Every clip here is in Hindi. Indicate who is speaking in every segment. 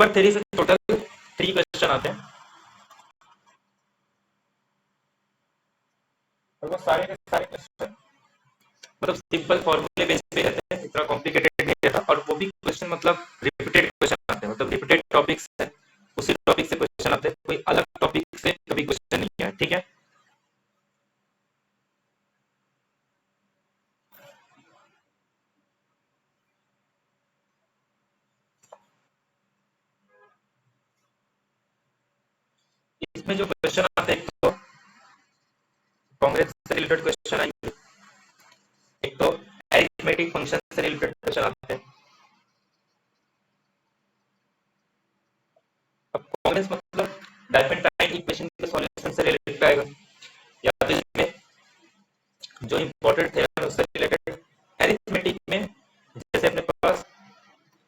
Speaker 1: नंबर थ्योरी से टोटल 3 क्वेश्चन आते हैं और वो सारे के सारे क्वेश्चन मतलब सिंपल फॉर्मूले बेस पे रहते हैं, इतना कॉम्प्लिकेटेड नहीं रहता। और वो भी क्वेश्चन मतलब रिपीटेड क्वेश्चन आते हैं, मतलब रिपीटेड टॉपिक्स है, उसी टॉपिक से क्वेश्चन आते हैं, कोई अलग टॉपिक से कभी क्वेश्चन नहीं है। ठीक है, इसमें जो क्वेश्चन आते हैं, एक तो कांग्रेस से रिलेटेड क्वेश्चन आएंगे, एक तो अरिथमेटिक फंक्शन से रिलेटेड क्वेश्चन आते हैं। अब कांग्रेस मतलब डायफेंटाइन इक्वेशन के सॉल्यूशन से रिलेटेड आएगा, या तो इसमें जो इंपॉर्टेंट थे उससे रिलेटेड। अरिथमेटिक में जैसे अपने पास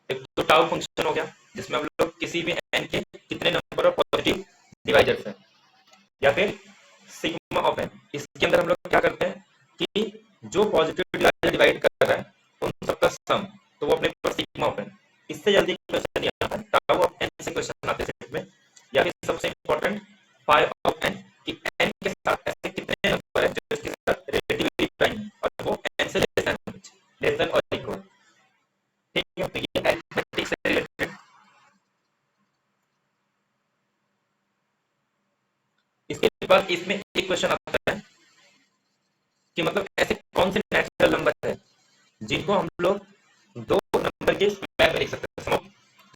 Speaker 1: एक तो टाउ फंक्शन हो गया, जिसमें हम लोग किसी भी एन के कितने नंबर ऑफ पॉजिटिव डिवाइजर्स हैं, या फिर सिग्मा ऑफ एन, इसके अंदर हम लोग क्या करते हैं कि जो पॉजिटिव डिवाइजर डिवाइड कर रहा है उन सबका सम, तो वो अपने पास सिग्मा ऑफ एन। इससे जल्दी क्वेश्चन नहीं आता, टाउ ऑफ एन से क्वेश्चन आते हैं में। या फिर सबसे इंपॉर्टेंट फाई ऑफ एन, कि एन के साथ ऐसे कितने नंबर है जो इसके साथ रिलेटिवली प्राइम है और वो एन से लेस देन और इक्वल। ठीक है, तो ये अरिथमेटिक से रिलेटेड। इसके बाद इसमें एक क्वेश्चन आता है कि मतलब ऐसे कौन से नेचुरल नंबर है जिनको हम लोग दो नंबर के स्क्वायर में लिख सकते हैं।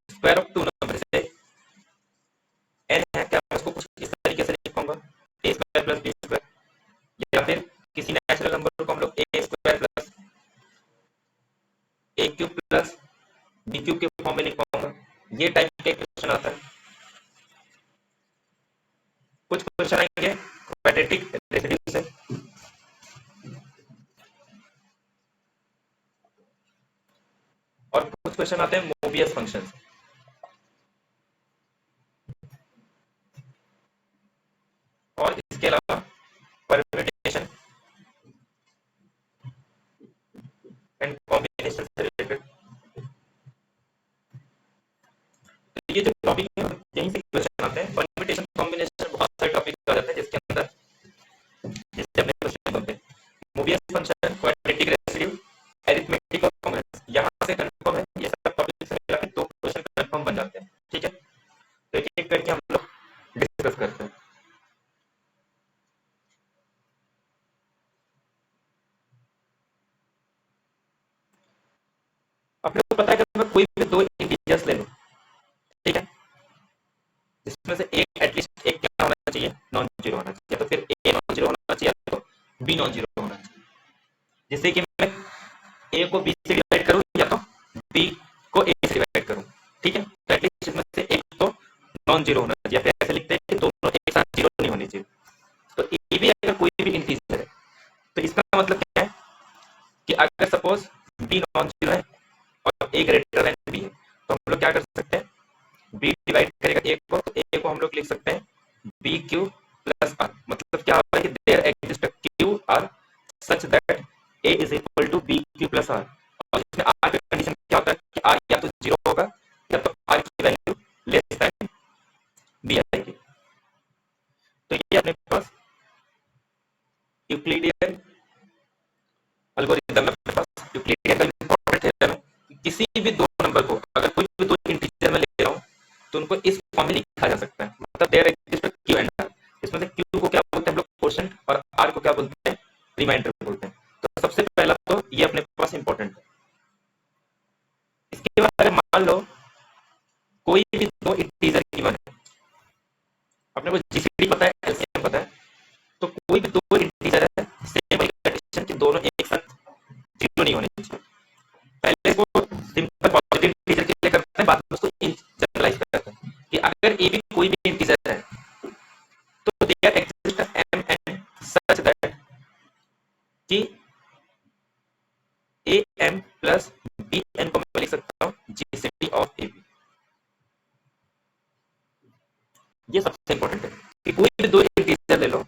Speaker 1: स्क्वायर ऑफ टू नंबर से एन है, क्या मैं उसको कुछ इस तरीके से लिख पाऊंगा, ए स्क्वायर प्लस बी स्क्वायर, या फिर किसी नेचुरल नंबर को हम लोग ए स्क्वायर प्लस ए क्यूब प्लस बी क्यूब के फॉर्म में लिख पाऊंगा। ये टाइप के क्वेश्चन आता है। कुछ क्वेश्चन आएंगे क्वाड्रेटिक रेसिड्यू से, और कुछ क्वेश्चन आते हैं मोबियस फंक्शन से। और इसके अलावा परम्यूटेशन एंड कॉम्बिनेशन से रिलेटेड। तो ये जो टॉपिक है यहीं से क्वेश्चन आते हैं। परम्यूटेशन कॉम्बिनेशन बहुत सारे टॉपिक आ जाते हैं जिसके अंदर जिससे अपने क्वेश्चन बनते हैं। Mobius function, quadratic residue, arithmetic और कॉम्बिनेशन, यहां से कंफर्म है, ये सब टॉपिक से मिला के 2 क्वेश्चन कंफर्म बन जाते हैं। ठीक है, तो एक एक करके हम लोग डिस्कस करते हैं। अपने को पता है कि मैं कोई भी 2 इंटीजर्स ले लूं, ठीक है, जिसमें से एक एटलीस्ट एक क्या होना चाहिए, नॉन जीरो होना चाहिए, तो फिर ए नॉन जीरो होना चाहिए तो बी नॉन जीरो होना चाहिए, जिससे कि मैं ए को बी से डिवाइड करूं या तो बी को ए से डिवाइड करूं। ठीक है, तो एटलीस्ट इसमें से एक तो नॉन जीरो होना चाहिए, फिर ऐसे लिखते हैं कि दोनों एक साथ जीरो नहीं होनी चाहिए। तो ए भी अगर कोई भी इंटीजर है तो इसका मतलब क्या है कि अगर सपोज बी नॉन जीरो है और ए ग्रेटर देन बी है, तो हम लोग क्या कर सकते हैं, बी डिवाइड करेगा ए को, तो ए को हम लोग लिख सकते हैं बी क्यू प्लस आर। मतलब क्या होगा कि there exist a q r such that a is equal to b q plus r. और इसमें आर का कंडीशन क्या होता है कि आर या तो जीरो होगा या तो आर की वैल्यू लेस देन बी आएगी। तो ये अपने पास यूक्लिडियन एल्गोरिथम, अपने पास यूक्लिडियन का इंपॉर्टेंट थ्योरम है। किसी भी दो नंबर को अगर कोई भी दो इंटीजर में ले रहा हूं तो उनको इस फॉर्म में लिखा जा सकता है, मतलब there exist q and r. इसमें से क्यू को क्या बोलते हैं हम लोग, क्वोशंट, और आर को क्या बोलते हैं, रिमाइंडर बोलते हैं। तो सबसे पहला तो ये अपने पास इंपॉर्टेंट है। इसके बाद अगर मान लो कोई भी दो इंटीजर गिवन है, अपने को जीसीडी पता है, एलसीएम पता है, तो कोई भी दो इंटीजर है, सेम कंडीशन कि दोनों एक साथ जीरो नहीं होने चाहिए। पहले इसको सिंपल पॉजिटिव इंटीजर के लिए करते हैं, बाद में उसको जनरलाइज करते हैं कि अगर ए भी कोई भी इंटीजर है तो there exist m n such that कि a m plus b n को मैं लिख सकता हूं जीसीडी ऑफ ए बी। ये सबसे इंपॉर्टेंट है कि कोई भी दो इंटीजर ले लो,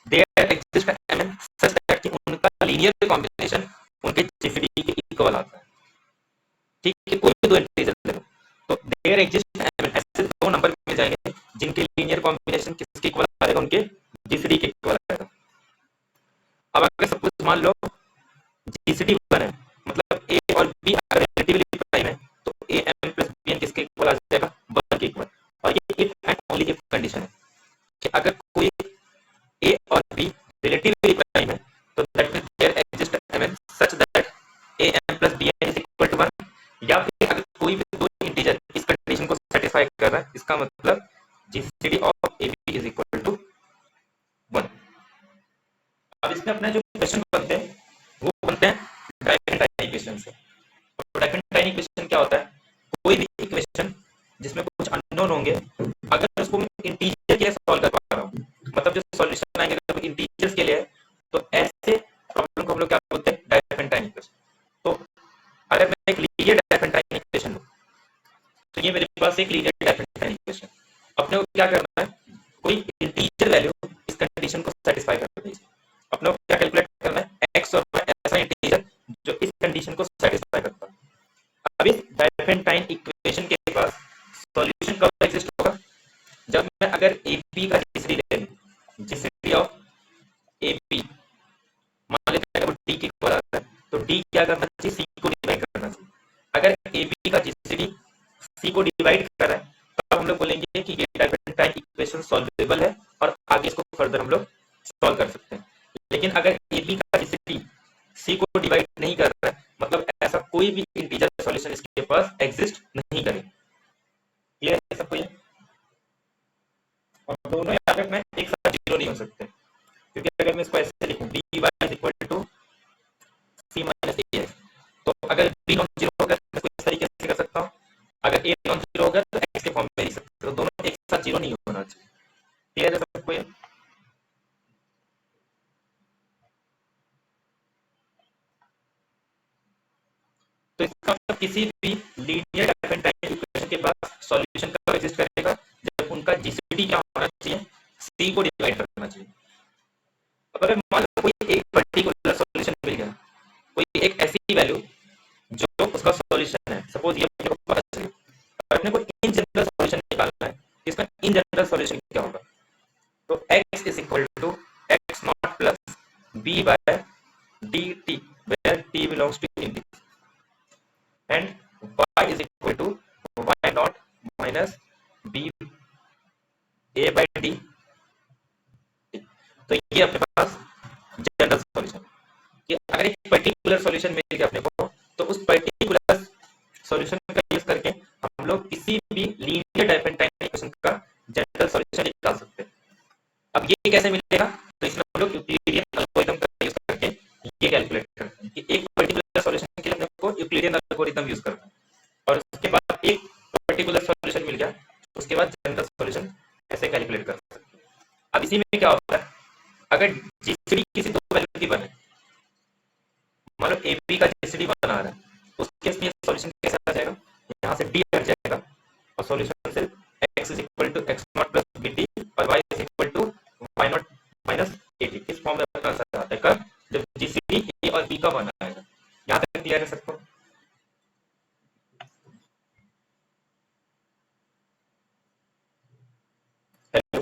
Speaker 1: there exist m n such that कि उनका लीनियर कॉम्बिनेशन उनके जीसीडी के इक्वल आता है। ठीक है, कोई भी दो इंटीजर ले लो तो देयर एग्जिस्ट एम एन, अब अगर सब कुछ मान लो जीसीडी 1 है, मतलब ए और बी अगर रिलेटिवली प्राइम है, तो a m plus b n किसके इक्वल आ जाएगा, 1 के इक्वल। और ये if and only if condition है कि अगर कोई ए और बी रिलेटिवली प्राइम है, तो that means there exist m n such that a m plus b n is equal to 1, या फिर अगर कोई भी दो इंटीजर इस कंडीशन को सेटिस्फाई कर रहा है, इसका मतलब GCD of a b is equal to 1। अब इसमें अपना जो क्वेश्चन बनते हैं वो बनते हैं डाइफरेंटाइन इक्वेशन से। और डाइफरेंटाइन इक्वेशन क्या होता है, कोई भी इक्वेशन जिसमें कुछ अननोन होंगे, अगर उसको मैं इंटीजर के लिए सॉल्व कर पा रहा हूँ, मतलब जो सॉल्यूशन आएंगे अगर इंटीजर्स के लिए है, तो ऐसे प्रॉब्लम को हम लोग क्या बोलते हैं, डाइफरेंटाइन इक्वेशन। तो अगर मैं एक लीनियर डाइफरेंटाइन इक्वेशन लूं, तो ये मेरे पास एक लीनियर डाइफरेंटाइन इक्वेशन, अपने को क्या करना है, कोई इंटीजर वैल्यू इस कंडीशन को सेटिस्फाई कर दीजिए। अपने को क्या कैलकुलेट करना है, एक्स और वाई ऐसा इंटीजर जो इस कंडीशन को सेटिस्फाई करता है। अब इस डाइफरेंटाइन इक्वेशन के पास सॉल्यूशन कब एग्जिस्ट होगा, जब मैं अगर ए बी का जीसीडी ले लूं, जीसीडी ऑफ ए बी मान लेते हैं अगर डी के इक्वल आता है, तो डी क्या करना चाहिए, सी को डिवाइड करना चाहिए। अगर ए बी का जीसीडी सी को डिवाइड कर रहा है, तब हम लोग बोलेंगे कि ये डाइफरेंटाइन इक्वेशन सॉल्वेबल है और आगे इसको फर्दर हम लोग सॉल्व कर सकते हैं। लेकिन अगर ए बी का जीसीडी सी को डिवाइड नहीं कर रहा है, मतलब ऐसा कोई भी इंटीजर सॉल्यूशन इसके पास एग्जिस्ट नहीं करे। क्लियर है सबको ये? और दोनों याद रखना है, एक साथ जीरो नहीं हो सकते, क्योंकि अगर मैं इसको ऐसे लिखूं dy is equal to c minus a, तो अगर b नॉन जीरो होगा तो मैं इस तरीके से कर सकता हूं, अगर a नॉन जीरो होगा तो x के फॉर्म में लिख सकते हो, तो दोनों एक साथ जीरो नहीं होना चाहिए। क्लियर है सबको ये? तो इसका मतलब किसी भी लीनियर डाइफरेंटाइन इक्वेशन के पास सॉल्यूशन कब एग्जिस्ट करेगा, जब उनका जीसीडी क्या होना चाहिए, सी को डिवाइड करना चाहिए। अब अगर मान लो कोई एक पर्टिकुलर सॉल्यूशन मिल गया, कोई एक ऐसी वैल्यू जो उसका सॉल्यूशन है, सपोज ये अपने को पता चले, और अपने को इन जनरल सॉल्यूशन निकालना है, इसका इन जनरल सॉल्यूशन क्या होगा, तो x is equal to x not plus b by dt where t belongs to integers and y is equal to y naught minus b a by d। तो ये अपने पास जनरल सॉल्यूशन कि अगर एक पर्टिकुलर सॉल्यूशन मिल गया अपने को, तो उस पर्टिकुलर सॉल्यूशन का यूज करके हम लोग किसी भी लीनियर डाइफरेंटाइन इक्वेशन का जनरल सॉल्यूशन निकाल सकते हैं। अब ये कैसे मिलेगा, तो इसमें हम लोग यूक्लिडियन एल्गोरिथम का यूज करके ये कैलकुलेट करते हैं कि एक पर्टिकुलर सॉल्यूशन के लिए अपने को यूक्लिडियन एल्गोरिथम यूज करना है, और उसके बाद एक पर्टिकुलर सॉल्यूशन मिल गया, उसके बाद जनरल सॉल्यूशन ऐसे कैलकुलेट कर सकते हैं। अब इसी में क्या होता है, अगर जीसीडी किसी दो वैल्यू की बने, मान लो ए बी का जीसीडी बना रहा है, उस केस में सॉल्यूशन कैसा आ जाएगा, यहाँ से डी हट जाएगा और सॉल्यूशन से x is equal to x not plus bt और y is equal to y not minus at। इस फॉर्म में अपना आंसर आता है कब, जब जीसीडी ए और बी का बना आएगा। यहाँ तक क्लियर है सबको? हेलो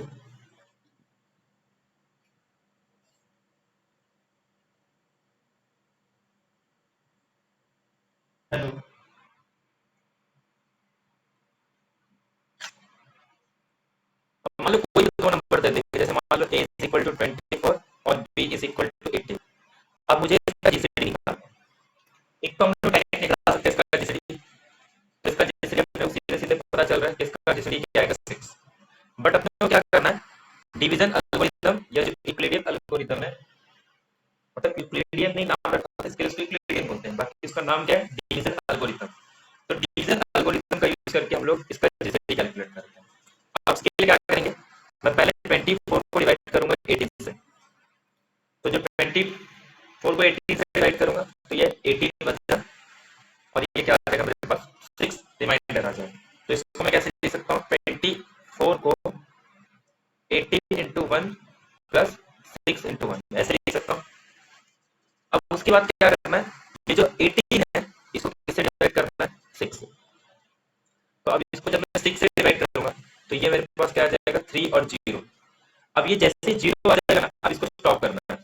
Speaker 1: हेलो मान लो कोई दो नंबर दे दे, जैसे मान लो a इज इक्वल टू 24 और b इज इक्वल टू 18। अब मुझे इसका जीसीडी निकालना है। एक तो हम लोग डायरेक्ट निकाल सकते हैं इसका जीसीडी, तो इसका जीसीडी अपने को सीधे सीधे पता चल रहा है कि इसका जीसीडी क्या आएगा 6। बट अपने को क्या करना है, डिवीजन एल्गोरिथम या जो यूक्लिडियन एल्गोरिथम है, मतलब यूक्लिडियन नहीं नाम रखा, इसके लिए यूक्लिडियन बोलते हैं, बाकी इसका नाम क्या है, डिवीजन एल्गोरिथम। तो डिवीजन एल्गोरिथम का यूज करके हम लोग इसका जीसीडी कैलकुलेट करते हैं। अब इसके लिए क्या करेंगे, मैं पहले 24 को डिवाइड करूंगा 18 से, तो जब 24 को 18 से डिवाइड करूंगा तो ये 18 बचेगा और ये क्या आ जाएगा मेरे पास 6 रिमाइंडर आ जाएगा। तो इसको मैं कैसे लिख सकता हूँ, 24 को 18 इंटू 1 प्लस 6 इंटू 1 ऐसे लिख सकता हूँ। अब उसके बाद क्या करना है, ये जो 18 है इसको किससे डिवाइड करना है, 6 से। तो अब इसको जब मैं 6 से डिवाइड करूंगा तो ये मेरे पास क्या आ जाएगा, 3 और 0। अब ये जैसे 0 आ जाएगा ना, अब इसको स्टॉप करना है,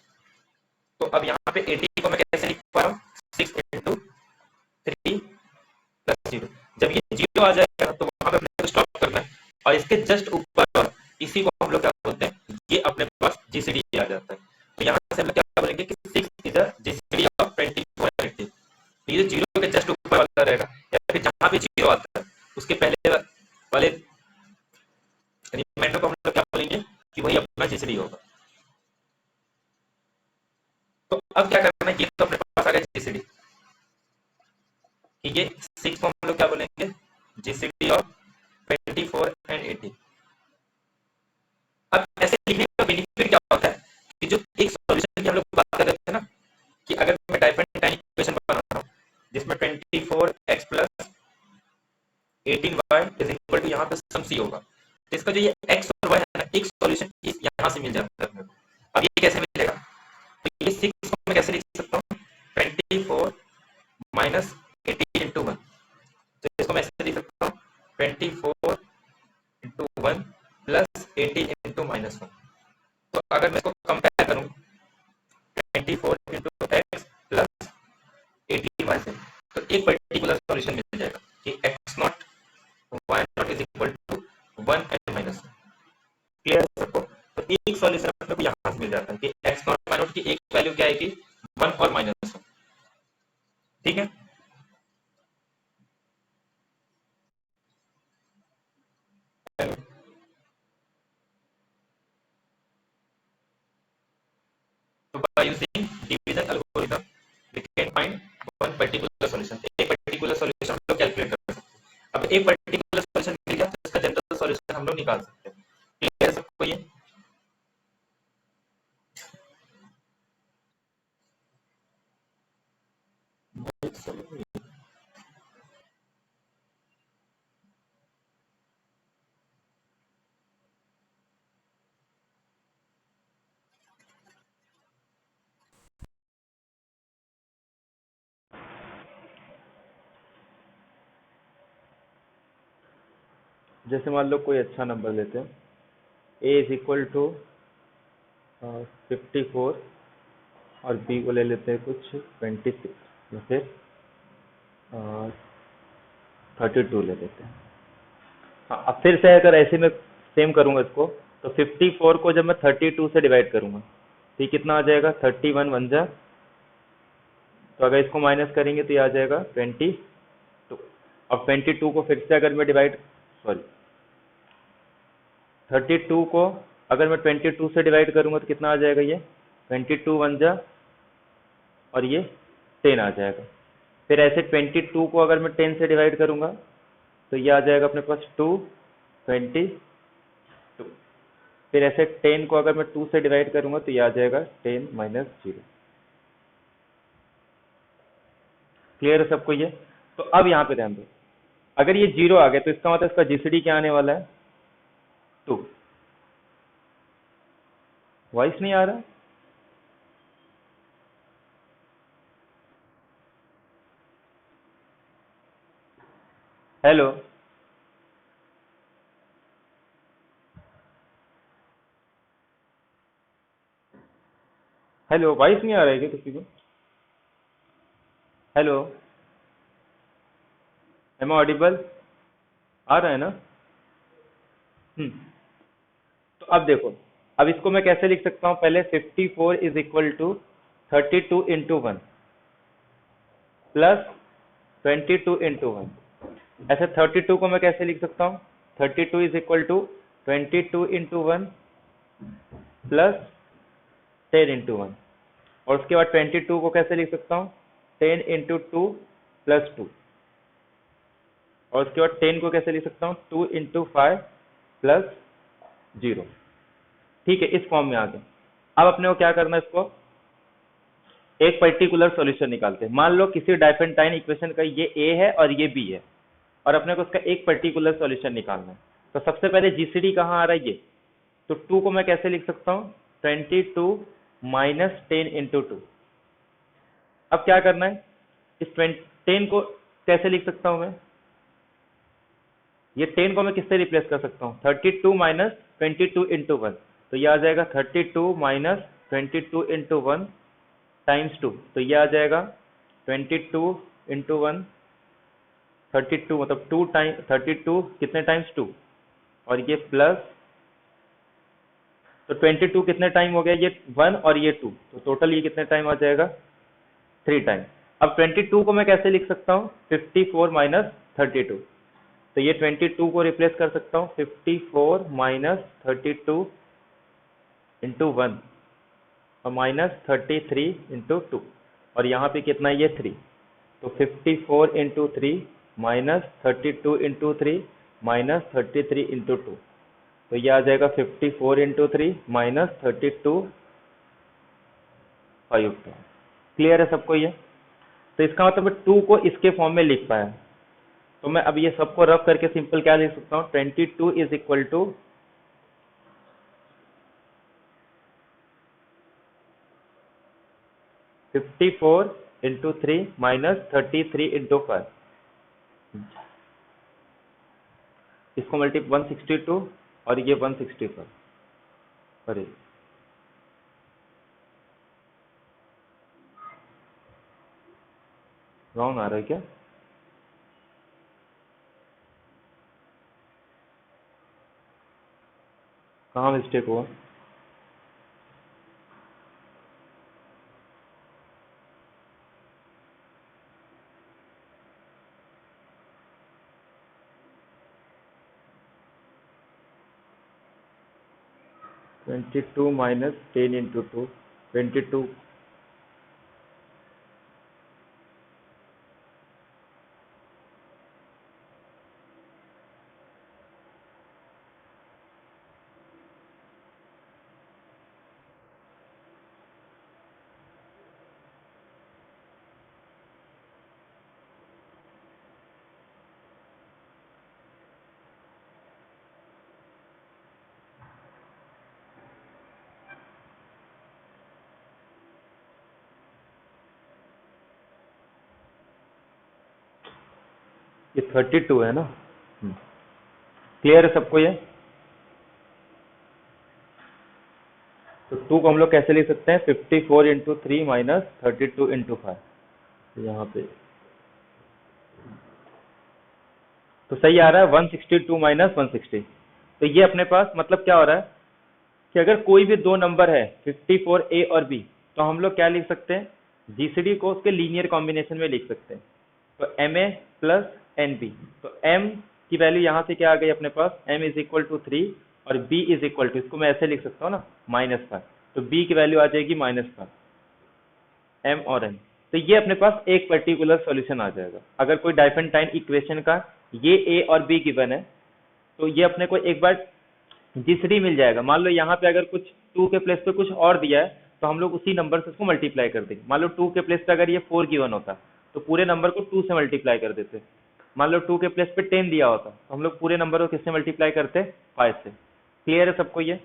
Speaker 1: तो अब यहाँ पे 80 को मैं कैसे लिख पा रहा हूँ, 6 इंटू 3 प्लस 0। जब ये 0 आ जाएगा तो वहां पे अपने को स्टॉप करना है, और इसके जस्ट ऊपर इसी को हम लोग क्या बोलते हैं, ये अपने पास जीसीडी आ जाता है। तो यहाँ से हम लोग क्या बोलेंगे कि 6 is a GCD of 24 and 80। तो ये 0 के जस्ट ऊपर वाला रहेगा, या फिर जहां पे 0 आता है उसके पहले वाले रिमाइंडर को हम लोग क्या बोलेंगे कि वही अपना जीसीडी होगा। तो अब क्या करना है, ये तो अपने पास आ गया जीसीडी, कि ये 6 को हम लोग क्या बोलेंगे, जीसीडी ऑफ 24 and 80। अब ऐसे लिखने का बेनिफिट क्या होता है कि जो एक सॉल्यूशन की हम लोग बात कर रहे थे ना, कि अगर मैं डाइफरेंटाइन इक्वेशन बना रहा हूं जिसमें 24x plus 18y is equal to यहाँ पे सम c होगा, तो इसका जो ये x और y है ना, एक सॉल्यूशन यहाँ से मिल जाता है। अब ये कैसे मिलेगा, तो ये 6 को मैं कैसे लिख सकता हूँ, 24 माइनस 18 इंटू 1। तो इसको मैं ऐसे लिख सकता हूँ 24 इंटू 1 प्लस 18 इंटू माइनस 1। तो अगर मैं इसको कंपेयर करूँ 24 इंटू एक्स प्लस 18y से, तो एक पर्टिकुलर सॉल्यूशन मिल जाएगा कि x not y not is equal to 1 and minus 1। Clear है सबको? तो एक सॉल्यूशन अपने को यहाँ से मिल जाता है कि x नॉट y नॉट की एक वैल्यू क्या आएगी, 1 और माइनस 1। ठीक है, तो by using division algorithm we can find one particular solution. एक पर्टिकुलर सॉल्यूशन हम लोग कैलकुलेट कर सकते हैं। अब एक पर्टिकुलर सॉल्यूशन मिल गया तो इसका जनरल सॉल्यूशन हम लोग निकाल सकते हैं। क्लियर है सबको ये?
Speaker 2: जैसे मान लो कोई अच्छा नंबर लेते हैं, a इज इक्वल टू 54 और b को ले लेते हैं कुछ 26 या फिर 32 ले लेते हैं। हाँ, अब फिर से अगर ऐसे में सेम करूंगा इसको, तो 54 को जब मैं 32 से डिवाइड करूंगा तो ये कितना आ जाएगा, 31 वन जा, तो अगर इसको माइनस करेंगे तो ये आ जाएगा 22। अब 22 को फिर से अगर मैं सॉरी 32 को अगर मैं 22 से डिवाइड करूंगा तो कितना आ जाएगा, ये 22 वन जा और ये 10 आ जाएगा। फिर ऐसे 22 को अगर मैं 10 से डिवाइड करूंगा तो ये आ जाएगा अपने पास 22। फिर ऐसे 10 को अगर मैं 2 से डिवाइड करूंगा तो ये आ जाएगा 10 माइनस 0। क्लियर है सबको ये? तो अब यहाँ पे ध्यान दो, अगर ये 0 आ गया तो इसका मतलब इसका जीसीडी क्या आने वाला है, 2। वॉइस नहीं आ रहा? हेलो, हेलो, वॉइस नहीं आ रहा है क्या किसी को? Hello, am I audible? आ रहा है ना? हम्म। तो अब देखो, अब इसको मैं कैसे लिख सकता हूँ, पहले 54 is equal to 32 into 1 plus 22 into 1। ऐसे 32 को मैं कैसे लिख सकता हूँ, 32 is equal to 22 into 1 plus 10 into 1। और उसके बाद 22 को कैसे लिख सकता हूँ, 10 इंटू 2 प्लस 2। और उसके बाद 10 को कैसे लिख सकता हूँ, 2 इंटू 5 प्लस 0। ठीक है, इस फॉर्म में आ गए। अब अपने को क्या करना है, इसको एक पर्टिकुलर सॉल्यूशन निकालते हैं। मान लो किसी डाइफेंटाइन इक्वेशन का ये ए है और ये बी है, और अपने को उसका एक पर्टिकुलर सॉल्यूशन निकालना है। तो सबसे पहले जीसीडी कहाँ आ रहा है, ये। तो 2 को मैं कैसे लिख सकता हूँ, 22 माइनस 10 इंटू 2। अब क्या करना है, इस 10 को कैसे लिख सकता हूँ मैं, ये 10 को मैं किससे रिप्लेस कर सकता हूँ, 32 माइनस 22 इंटू 1। तो ये आ जाएगा 32 माइनस 22 इंटू 1 टाइम्स 2, तो ये आ जाएगा 22 इंटू 1 32, मतलब 2 टाइम 32 कितने टाइम्स 2, और ये प्लस, तो 22 कितने टाइम हो गया, ये 1 और ये 2, तो टोटल ये कितने टाइम आ जाएगा 3 टाइम। अब 22 को मैं कैसे लिख सकता हूँ, 54 माइनस 32, तो ये 22 को रिप्लेस कर सकता हूँ 54 माइनस 32 इंटू 1 और माइनस 33 इंटू 2, और यहाँ पे कितना है, ये 3, तो 54 into 3 minus 32 into 3 minus 33 into 2, तो ये आ जाएगा 54 इंटू 3 माइनस 32 5। क्लियर है सबको ये? तो इसका मतलब मैं 2 को इसके फॉर्म में लिख पाया, तो मैं अब ये सबको रफ करके सिंपल क्या लिख सकता हूँ, 22 is equal to 54 into 3 minus 33 into 5, इसको मल्टी 162 और ये 165, अरे रॉन्ग आ रहा है क्या, कहाँ मिस्टेक हुआ, ट्वेंटी टू माइनस 10 इंटू 2, 22, ये 32 है ना, क्लियर है सबको ये? तो 2 को हम लोग कैसे लिख सकते हैं, 54 इंटू 3 माइनस 32 इंटू 5, यहाँ पे तो सही आ रहा है 162 माइनस 160। तो ये अपने पास मतलब क्या हो रहा है कि अगर कोई भी दो नंबर है 54A और B, तो हम लोग क्या लिख सकते हैं, जीसीडी को उसके लीनियर कॉम्बिनेशन में लिख सकते हैं, तो MA प्लस NB, तो M की वैल्यू यहाँ से क्या आ गई अपने पास, M इज इक्वल टू 3 और B इज इक्वल टू, इसको मैं ऐसे लिख सकता हूँ ना, -5, तो B की वैल्यू आ जाएगी -5, M और N, तो ये अपने पास एक पर्टिकुलर सॉल्यूशन आ जाएगा। अगर कोई डाइफेंटाइन इक्वेशन का ये A और B गिवन है, तो ये अपने को एक बार जीसीडी मिल जाएगा। मान लो यहाँ पे अगर कुछ 2 के प्लेस पे कुछ और दिया है, तो हम लोग उसी नंबर से उसको मल्टीप्लाई कर देंगे। मान लो 2 के प्लेस पे अगर ये 4 गिवन होता, तो पूरे नंबर को 2 से मल्टीप्लाई कर देते। मान लो 2 के प्लेस पे 10 दिया होता, तो हम लोग पूरे नंबर को किससे मल्टीप्लाई करते, 5 से। क्लियर है सबको ये?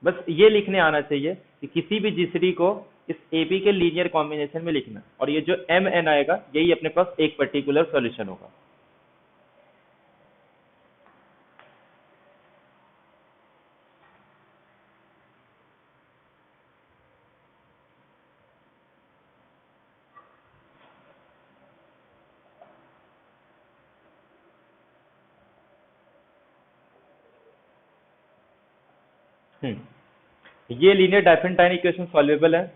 Speaker 2: बस ये लिखने आना चाहिए कि किसी भी जीसीडी को इस एबी के लीनियर कॉम्बिनेशन में लिखना, और ये जो एम एन आएगा यही अपने पास एक पर्टिकुलर सॉल्यूशन होगा। ये लीनियर डाइफेंटाइन इक्वेशन सॉल्वेबल है।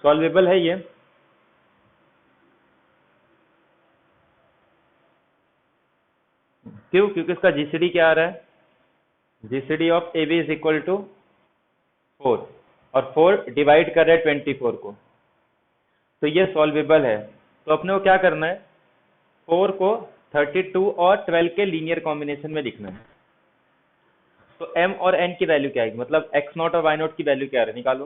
Speaker 2: सॉल्वेबल है ये। क्यों? क्योंकि इसका जीसीडी क्या आ रहा है, GCD of a b is equal to 4, और 4 डिवाइड कर रहा है 24 को, तो ये सॉल्वेबल है। तो अपने को क्या करना है, 4 को 32 और 12 के लीनियर कॉम्बिनेशन में लिखना है। तो m और n की वैल्यू क्या आएगी, मतलब x0 और y0 की वैल्यू क्या है, निकालो।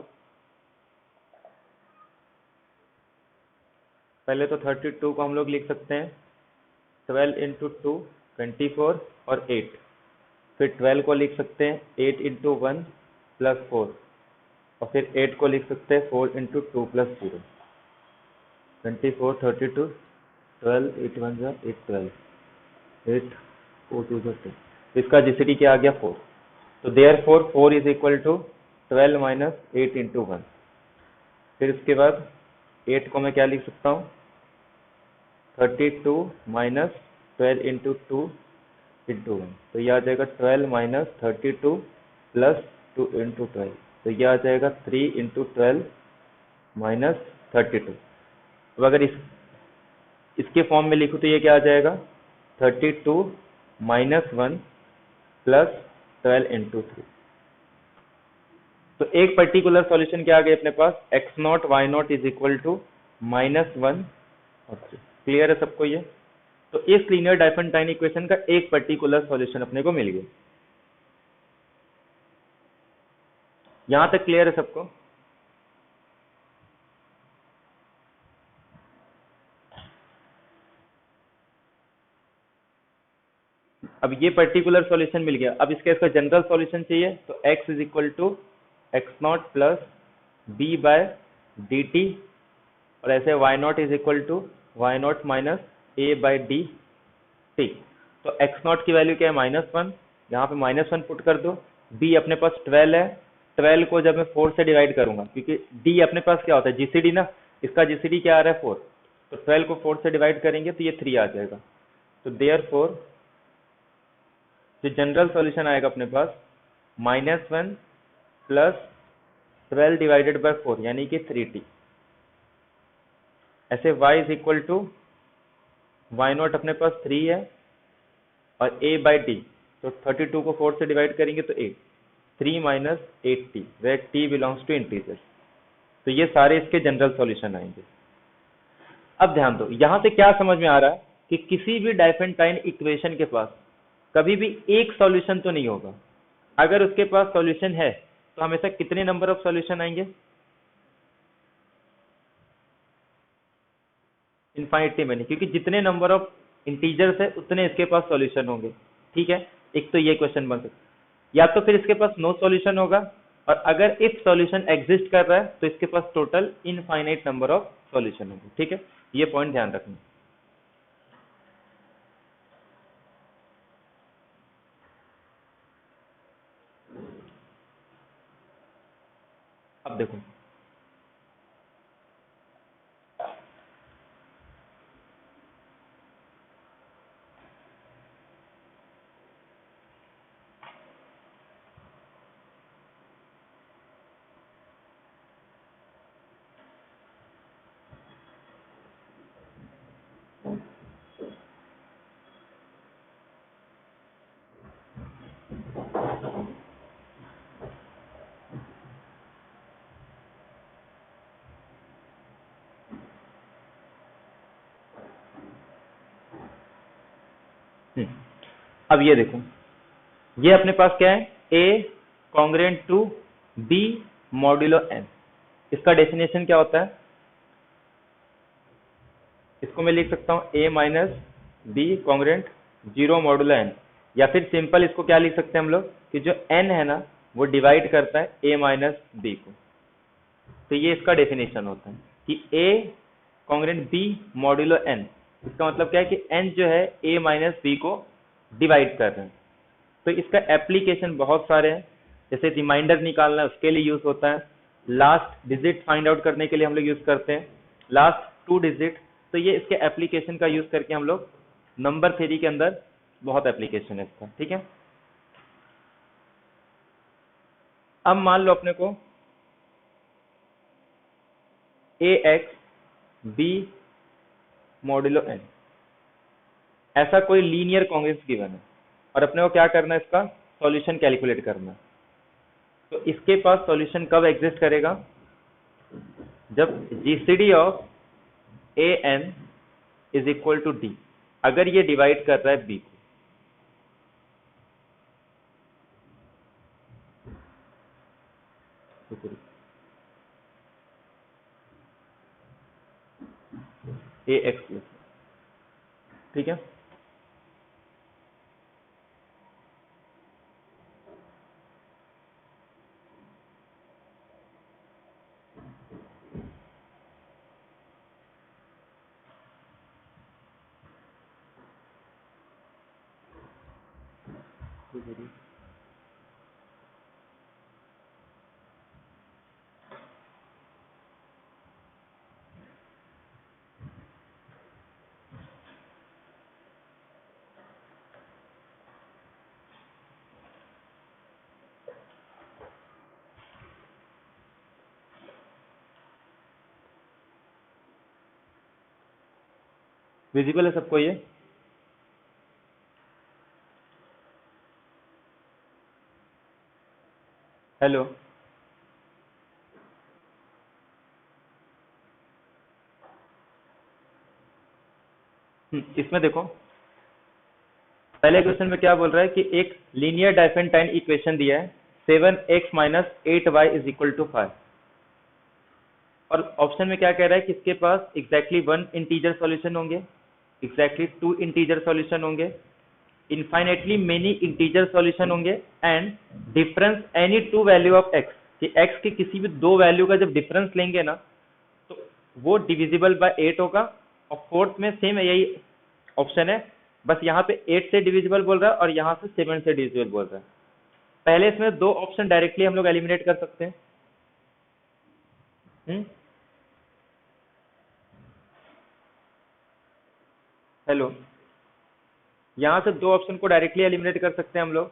Speaker 2: पहले तो 32 को हम लोग लिख सकते हैं 12 इंटू 2 24 और 8, फिर 12 को लिख सकते हैं 8 इंटू 1 प्लस 4, और फिर 8 को लिख सकते हैं 4 इंटू 2 प्लस 0, 24 32 12 8 1 जा 8 12 8 4 2 जा 10, तो इसका जीसीडी क्या आ गया 4। तो therefore 4 is equal to 12 minus 8 into 1। फिर इसके बाद 8 को मैं क्या लिख सकता हूँ 32 माइनस 12 इंटू 2 इंटू 1, तो ये आ जाएगा 12 माइनस 32 प्लस 2 इंटू 12, तो ये आ जाएगा 3 इंटू 12 माइनस 32। अब अगर इसके फॉर्म में लिखूँ तो ये क्या आ जाएगा 32 माइनस 1 प्लस 12 इंटू 3। तो एक पर्टिकुलर सॉल्यूशन क्या आ गया अपने पास x not y not is equal to -1 और 3। क्लियर है सबको ये? तो इस लीनियर डाइफेंटाइन इक्वेशन का एक पर्टिकुलर सॉल्यूशन अपने को मिल गया। यहां तक क्लियर है सबको? अब ये पर्टिकुलर सॉल्यूशन मिल गया। अब इसका जनरल सॉल्यूशन चाहिए तो x is equal to x not plus b by d t, और ऐसे y not is equal to y not minus a by d t. तो x नॉट की वैल्यू क्या है -1, यहाँ पे -1 पुट कर दो। b अपने पास 12 है, 12 को जब मैं 4 से डिवाइड करूंगा, क्योंकि d अपने पास क्या होता है जीसीडी ना, इसका जीसीडी क्या आ रहा है 4, तो 12 को 4 से डिवाइड करेंगे तो ये 3 आ जाएगा। तो देयरफॉर जो जनरल सॉल्यूशन आएगा अपने पास -1 प्लस 12 डिवाइडेड बाय 4 यानी कि 3t। ऐसे y is equal to y not अपने पास 3 है और a बाई टी, तो 32 को 4 से डिवाइड करेंगे तो 8, 3 minus 8t where t belongs to integer. तो ये सारे इसके जनरल सॉल्यूशन आएंगे। अब ध्यान दो, यहां से क्या समझ में आ रहा है कि किसी भी डाइफेंटाइन इक्वेशन के पास कभी भी एक सॉल्यूशन तो नहीं होगा। अगर उसके पास सॉल्यूशन है तो हमेशा कितने नंबर ऑफ सॉल्यूशन आएंगे? इनफाइनिटी में नहीं, क्योंकि जितने नंबर ऑफ इंटीजर्स है उतने इसके पास सॉल्यूशन होंगे। ठीक है, एक तो ये क्वेश्चन बन सकता है, या तो फिर इसके पास नो सॉल्यूशन होगा, और अगर इफ सॉल्यूशन एग्जिस्ट कर रहा है तो इसके पास total infinite number of solution होंगे। ठीक है, ये पॉइंट ध्यान रखना। अब देखो, अब ये देखो, ये अपने पास क्या है a congruent to b modulo n। इसका डेफिनेशन क्या होता है? इसको मैं लिख सकता हूँ a minus b congruent 0 modulo n, या फिर सिंपल इसको क्या लिख सकते हैं हम लोग कि जो n है ना वो डिवाइड करता है a माइनस बी को। तो ये इसका डेफिनेशन होता है कि a congruent b modulo n। इसका मतलब क्या है कि n जो है a माइनस बी को डिवाइड कर रहे हैं। तो इसका एप्लीकेशन बहुत सारे हैं, जैसे रिमाइंडर निकालना उसके लिए यूज होता है, लास्ट डिजिट फाइंड आउट करने के लिए हम लोग यूज करते हैं, लास्ट 2 डिजिट। तो ये इसके एप्लीकेशन का यूज करके हम लोग नंबर थ्योरी के अंदर बहुत एप्लीकेशन है इसका। ठीक है, अब मान लो अपने को ए एक्स बी मॉड्यूलो एन ऐसा कोई लीनियर कॉन्ग्रेंस गिवन है, और अपने को क्या करना है इसका सॉल्यूशन कैलकुलेट करना है। तो इसके पास सॉल्यूशन कब एग्जिस्ट करेगा? जब GCD of a n is equal to d, अगर ये डिवाइड कर रहा है बी को। ए एक्स, ठीक है, विजिबल है सबको ये? हेलो, इसमें देखो पहले क्वेश्चन में क्या बोल रहा है कि एक लीनियर डाइफेंटाइन इक्वेशन दिया है 7x minus 8y is equal to 5, और ऑप्शन में क्या कह रहा है कि इसके पास एग्जैक्टली 1 इंटीजर सॉल्यूशन होंगे, एग्जैक्टली 2 इंटीजर सॉल्यूशन होंगे, इनफाइनेटली मेनी इंटीजर सॉल्यूशन होंगे, and difference any two value of x, कि x के किसी भी दो वैल्यू का जब डिफरेंस लेंगे ना तो वो डिविजिबल बाय 8 होगा। और फोर्थ में सेम यही ऑप्शन है, बस यहाँ पे 8 से डिविजिबल बोल रहा है और यहाँ से 7 से डिविजिबल बोल रहा है। पहले इसमें दो ऑप्शन डायरेक्टली हम लोग एलिमिनेट कर सकते हैं। हेलो, यहाँ से दो ऑप्शन को डायरेक्टली एलिमिनेट कर सकते हैं हम लोग।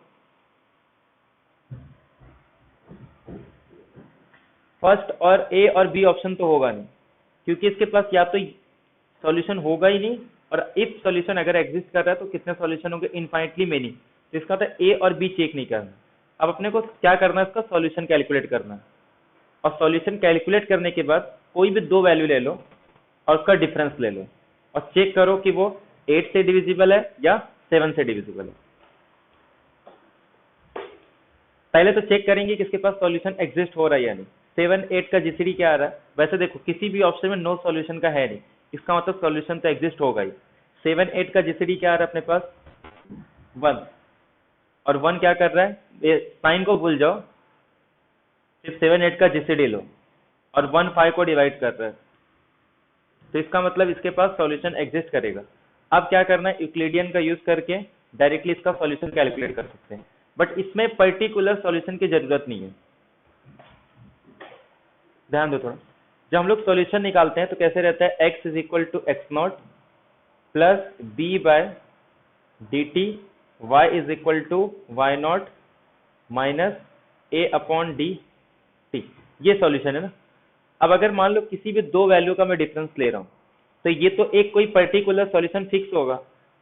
Speaker 2: फर्स्ट और ए और बी ऑप्शन तो होगा नहीं, क्योंकि इसके पास या तो सॉल्यूशन होगा ही नहीं, और इफ सॉल्यूशन अगर एग्जिस्ट कर रहा है तो कितने सॉल्यूशन होंगे, इनफाइनेटली मेनी। तो इसका तो ए और बी चेक नहीं करना। अब अपने को क्या करना है, इसका सॉल्यूशन कैलकुलेट करना है, और सॉल्यूशन कैलकुलेट करने के बाद कोई भी दो वैल्यू ले लो और उसका डिफरेंस ले लो और चेक करो कि वो 8 से डिविजिबल है या 7 से डिविजिबल है। पहले तो चेक करेंगे कि इसके पास सॉल्यूशन एग्जिस्ट हो रहा है या नहीं। 7 8 का जीसीडी क्या आ रहा है, वैसे देखो किसी भी ऑप्शन में नो सॉल्यूशन का है नहीं, इसका मतलब सॉल्यूशन तो एग्जिस्ट होगा ही। 7 8 का जीसीडी क्या आ रहा है अपने पास 1, और 1 क्या कर रहा है, ये साइन को भूल जाओ, सिर्फ 7 8 का जीसीडी लो, और 1 5 को डिवाइड कर रहा है, तो इसका मतलब इसके पास सॉल्यूशन एग्जिस्ट करेगा। अब क्या करना है, यूक्लिडियन का यूज करके डायरेक्टली इसका सॉल्यूशन कैलकुलेट कर सकते हैं, बट इसमें पर्टिकुलर सॉल्यूशन की जरूरत नहीं है। ध्यान दो थोड़ा, जब हम लोग सॉल्यूशन निकालते हैं तो कैसे रहता है, x is equal to x not plus b by d t, y is equal to y not minus a upon d t, ये सॉल्यूशन है ना। अब अगर मान लो किसी भी दो वैल्यू का मैं डिफरेंस ले रहा हूं, तो ये तो एक कोई पर्टिकुलर सॉल्यूशन फिक्स होगा।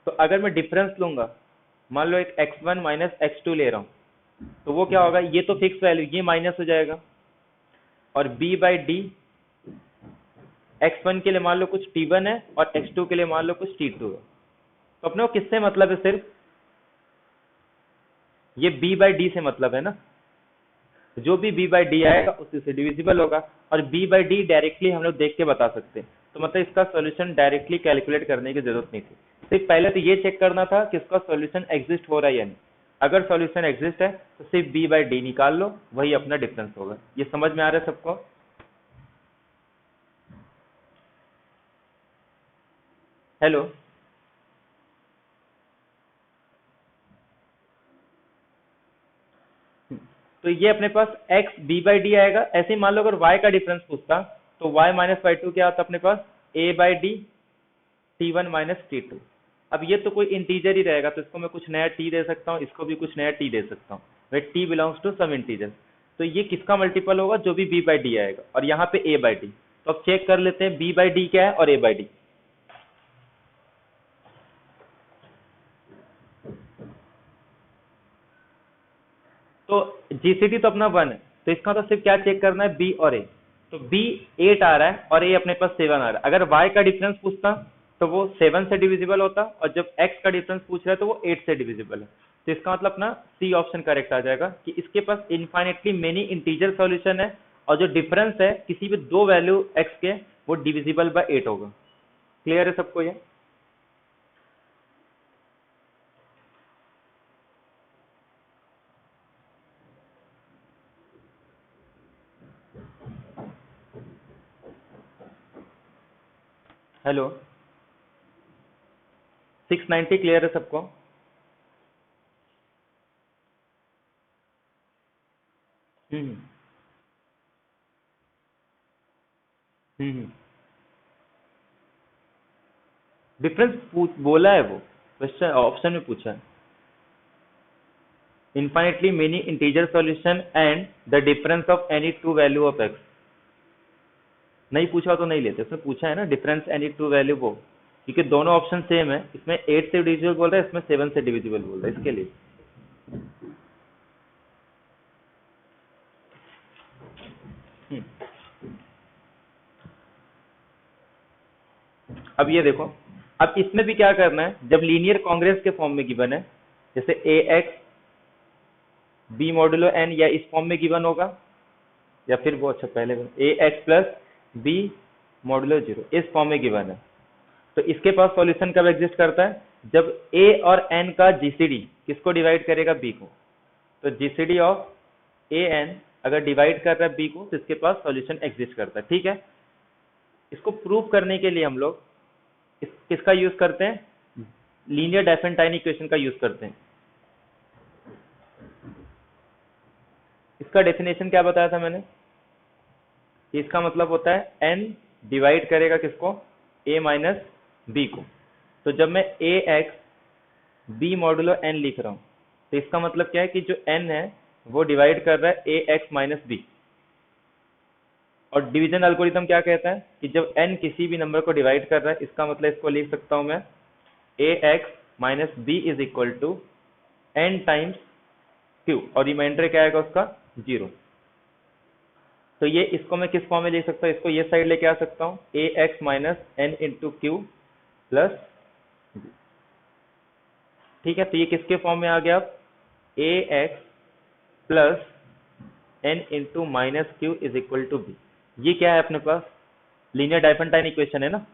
Speaker 2: तो अगर मैं डिफरेंस लूंगा, मान लो एक x1 माइनस x2 ले रहा हूं, तो वो क्या होगा, ये तो फिक्स वैल्यू, ये माइनस हो जाएगा, और b बाई डी, x1 के लिए मान लो कुछ t1 है और x2 के लिए मान लो कुछ t2 है। तो अपने को किससे मतलब है, सिर्फ ये b बाई डी से मतलब है ना, जो भी b बाई डी आएगा उसी से डिविजिबल होगा, और b बाई डी डायरेक्टली हम लोग देख के बता सकते हैं। तो मतलब इसका सॉल्यूशन डायरेक्टली कैलकुलेट करने की जरूरत नहीं थी, सिर्फ पहले तो ये चेक करना था कि इसका सॉल्यूशन एग्जिस्ट हो रहा है या नहीं। अगर सॉल्यूशन एग्जिस्ट है तो सिर्फ b बाई डी निकाल लो, वही अपना डिफरेंस होगा। ये समझ में आ रहा है सबको? हेलो, तो ये अपने पास x b बाई डी आएगा। ऐसे ही मान लो अगर y का डिफरेंस पूछता तो y माइनस वाई टू क्या आता अपने पास, a by D t1 minus t2। अब ये तो कोई इंटीजर ही रहेगा, तो इसको मैं कुछ नया t दे सकता हूँ, इसको भी कुछ नया t दे सकता हूँ, भाई t belongs to some integer. तो ये किसका मल्टीपल होगा, जो भी b बाई डी आएगा, और यहाँ पे a बाई डी। तो अब चेक कर लेते हैं b बाई डी क्या है और a बाई डी। तो जीसीडी तो अपना 1 है, तो इसका तो सिर्फ क्या चेक करना है, b और a। तो b 8 आ रहा है और a अपने पास 7 आ रहा है। अगर y का डिफरेंस पूछता तो वो 7 से डिविजिबल होता, और जब x का डिफरेंस पूछ रहा है तो वो 8 से डिविजिबल है। तो इसका मतलब अपना सी ऑप्शन करेक्ट आ जाएगा, कि इसके पास इनफाइनेटली मेनी इंटीजर सॉल्यूशन है, और जो डिफरेंस है किसी भी दो वैल्यू x के, वो डिविजिबल बाय 8 होगा। क्लियर है सबको ये? हेलो, 690 क्लियर है सबको? हम्म हम्म डिफरेंस बोला है वो, क्वेश्चन ऑप्शन में पूछा है। Infinitely many integer solution and the difference of any two value of x. नहीं पूछा तो नहीं लेते, उसमें पूछा है ना डिफरेंस एनी टू वैल्यू वो, क्योंकि दोनों ऑप्शन सेम है, इसमें 8 से डिविजिबल बोल रहा है, इसमें 7 से डिविजिबल बोल रहा है, इसके लिए। हम्म, अब ये देखो, अब इसमें भी क्या करना है, जब लीनियर कांग्रेस के फॉर्म में गिवन है, जैसे ए एक्स बी मॉडुलो एन, या इस फॉर्म में गिवन होगा, या फिर वो, अच्छा पहले a x plus b modulo zero, इस फॉर्म में गिवन है, तो इसके पास सॉल्यूशन कब एग्जिस्ट करता है, जब ए और एन का जीसीडी किसको डिवाइड करेगा, बी को। तो जीसीडी ऑफ ए एन अगर डिवाइड कर रहा है बी को, तो इसके पास सॉल्यूशन एग्जिस्ट करता है, ठीक है। इसको प्रूव करने के लिए हम लोग किसका यूज करते हैं, लीनियर डायफेंटाइन इक्वेशन का यूज करते हैं। इसका डेफिनेशन क्या बताया था मैंने, कि इसका मतलब होता है एन डिवाइड करेगा किसको, ए माइनस बी को। तो जब मैं a x B modulo N लिख रहा हूं, तो इसका मतलब क्या है कि जो एन है वो डिवाइड कर रहा है ए एक्स माइनस बी। और डिवीजन एल्गोरिथम क्या कहता है कि जब एन किसी भी नंबर को डिवाइड कर रहा है, इसका मतलब इसको लिख सकता हूं मैं a x minus b is equal to n times q, और रिमाइंडर क्या आएगा उसका, 0। तो ये इसको मैं किस फॉर्म में लिख सकता हूँ, इसको ये साइड लेके आ सकता हूँ, a x minus n into q plus, ठीक है। तो ये किसके फॉर्म में आ गया, a x plus n into minus q is equal to b. ये क्या है अपने पास, लीनियर डायफेंटाइन इक्वेशन है ना।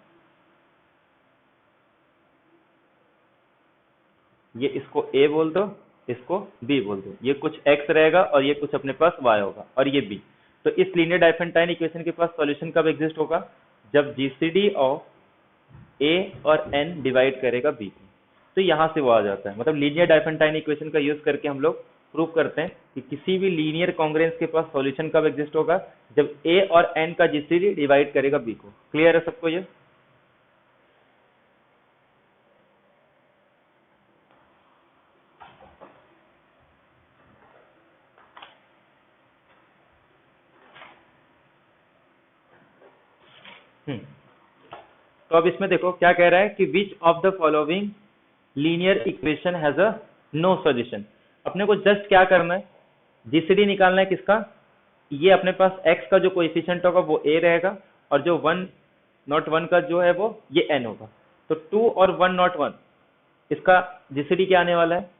Speaker 2: ये इसको ए बोल दो, इसको बी बोल दो, ये कुछ एक्स रहेगा और ये कुछ अपने पास वाई होगा, और ये बी। तो इस लीनियर डायफेंटाइन इक्वेशन के पास सॉल्यूशन कब एग्जिस्ट होगा, जब जीसीडी ऑफ ए और एन डिवाइड करेगा बी को। तो यहां से वो आ जाता है, मतलब लीनियर डायफेंटाइन इक्वेशन का यूज करके हम लोग प्रूव करते हैं कि किसी भी लीनियर कॉन्ग्रेंस के पास सॉल्यूशन कब एग्जिस्ट होगा, जब ए और एन का जीसीडी डिवाइड करेगा बी को। क्लियर है सबको ये। तो अब इसमें देखो क्या कह रहा है कि which of the following linear equation has a no solution. अपने को जस्ट क्या करना है, जीसीडी निकालना है किसका, ये अपने पास x का जो कोएफिशिएंट होगा वो a रहेगा, और जो 1 नॉट 1 का जो है वो ये n होगा। तो 2 और 1 नॉट 1 इसका जीसीडी क्या आने वाला है,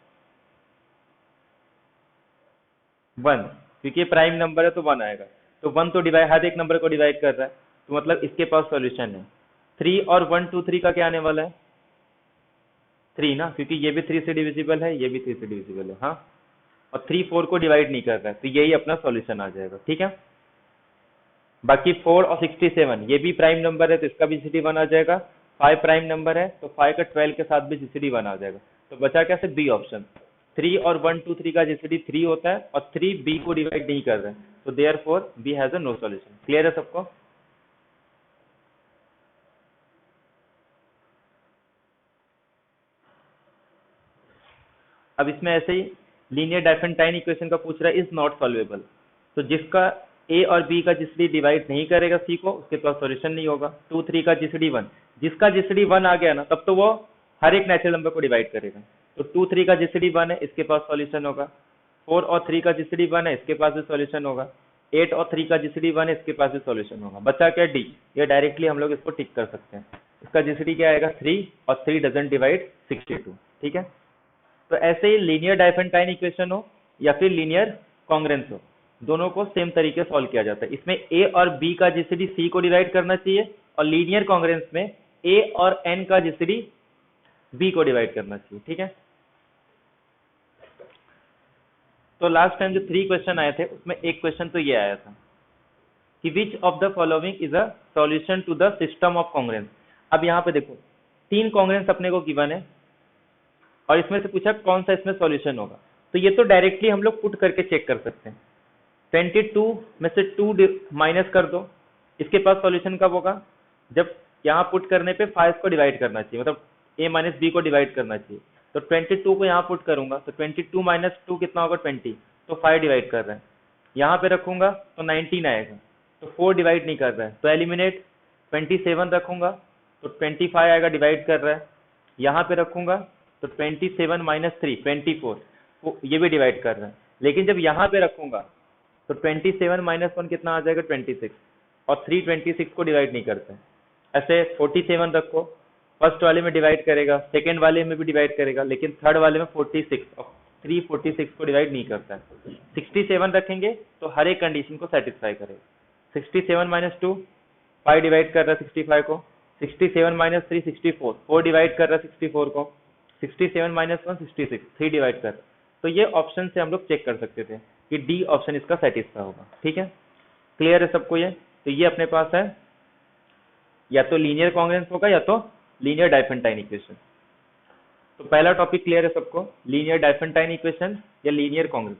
Speaker 2: 1, क्योंकि ये प्राइम नंबर है तो 1 आएगा। तो 1 तो डिवाइड, हर एक नंबर को डिवाइड कर रहा है, तो मतलब इसके पास सॉल्यूशन है। 3 और 1 2 3 का क्या आने वाला है, 3 ना, क्योंकि ये भी 3 से डिविजिबल है, ये भी 3 से डिविजिबल है, हाँ। और 3 4 को डिवाइड नहीं कर रहा है, तो यही अपना सॉल्यूशन आ जाएगा, ठीक है। बाकी 4 और 67 ये भी प्राइम नंबर है, तो इसका भी जीसीडी 1 आ जाएगा। 5 प्राइम नंबर है, तो 5 का 12 के साथ भी जीसीडी 1 आ जाएगा। तो बचा क्या, सिर्फ बी ऑप्शन। 3 और 1 2 3 का जीसीडी 3 होता है, और 3 बी को डिवाइड नहीं कर रहे हैं, तो therefore b has a no solution. Clear है सबको। अब इसमें ऐसे ही लीनियर डायफेंटाइन इक्वेशन का पूछ रहा है, इज नॉट सॉल्वेबल। तो जिसका ए और बी का जीसीडी डिवाइड नहीं करेगा सी को, उसके पास सॉल्यूशन नहीं होगा। 2 3 का जीसीडी 1, जिसका जीसीडी 1 आ गया ना, तब तो वो हर एक नेचुरल नंबर को डिवाइड करेगा। तो 2 3 का जीसीडी 1 है, इसके पास सॉल्यूशन होगा। 4 और 3 का जीसीडी 1 है, इसके पास भी सॉल्यूशन होगा। 8 और 3 का जीसीडी 1 है, इसके पास भी सॉल्यूशन होगा। बचा क्या, डी। ये डायरेक्टली हम लोग इसको टिक कर सकते हैं। इसका जीसीडी क्या आएगा, 3, और 3 डजंट डिवाइड 62, ठीक है। तो ऐसे ही लीनियर डायफेंटाइन इक्वेशन हो या फिर लीनियर कॉन्ग्रेंस हो, दोनों को सेम तरीके से सॉल्व किया जाता है। इसमें ए और बी का जीसीडी सी को डिवाइड करना चाहिए, और लीनियर कॉन्ग्रेंस में ए और एन का जीसीडी बी को डिवाइड करना चाहिए, ठीक है। तो लास्ट टाइम जो 3 क्वेश्चन आए थे, उसमें एक क्वेश्चन तो ये आया था कि which of the following is a solution to the system of congruence. अब यहाँ पे देखो 3 कॉन्ग्रेंस अपने को गिवन है, और इसमें से पूछा कौन सा इसमें सॉल्यूशन होगा। तो ये तो डायरेक्टली हम लोग पुट करके चेक कर सकते हैं, 22 में से 2 माइनस कर दो, इसके पास सॉल्यूशन कब होगा, जब यहाँ पुट करने पे 5 को डिवाइड करना चाहिए, मतलब a माइनस बी को डिवाइड करना चाहिए। तो 22 को यहाँ पुट करूंगा तो 22 माइनस 2 कितना होगा 20, तो 5 डिवाइड कर रहा है। यहाँ पे रखूंगा तो 19 आएगा, तो 4 डिवाइड नहीं कर रहा है, तो एलिमिनेट। 27 रखूंगा तो 25 आएगा, डिवाइड कर रहा है। यहाँ पे रखूंगा तो 27 माइनस 3 24, ये भी डिवाइड कर रहा है। लेकिन जब यहाँ पे रखूंगा तो 27 माइनस 1 कितना आ जाएगा 26, और 3 26 को डिवाइड नहीं करता है। ऐसे 47 रखो, फर्स्ट वाले में डिवाइड करेगा, सेकेंड वाले में भी डिवाइड करेगा, लेकिन थर्ड वाले में 46, और 3 46 को डिवाइड नहीं करता है। 67 रखेंगे तो हर एक कंडीशन को सेटिस्फाई करेगा। 67 माइनस 2 5 डिवाइड कर रहा है 65 को, 67 माइनस 3 64, 4 डिवाइड कर रहा है 64 को, 67 माइनस 1 66, 3 डिवाइड कर। तो ये ऑप्शन से हम लोग चेक कर सकते थे कि डी ऑप्शन इसका सेटिस्फाई होगा। ठीक है, क्लियर है सबको ये? तो ये अपने पास है, या तो लीनियर कॉन्ग्रुएंस होगा या तो लीनियर डाइफेंटाइन इक्वेशन। तो पहला टॉपिक क्लियर है सबको, लीनियर डाइफेंटाइन इक्वेशन या लीनियर कॉन्ग्रुएंस।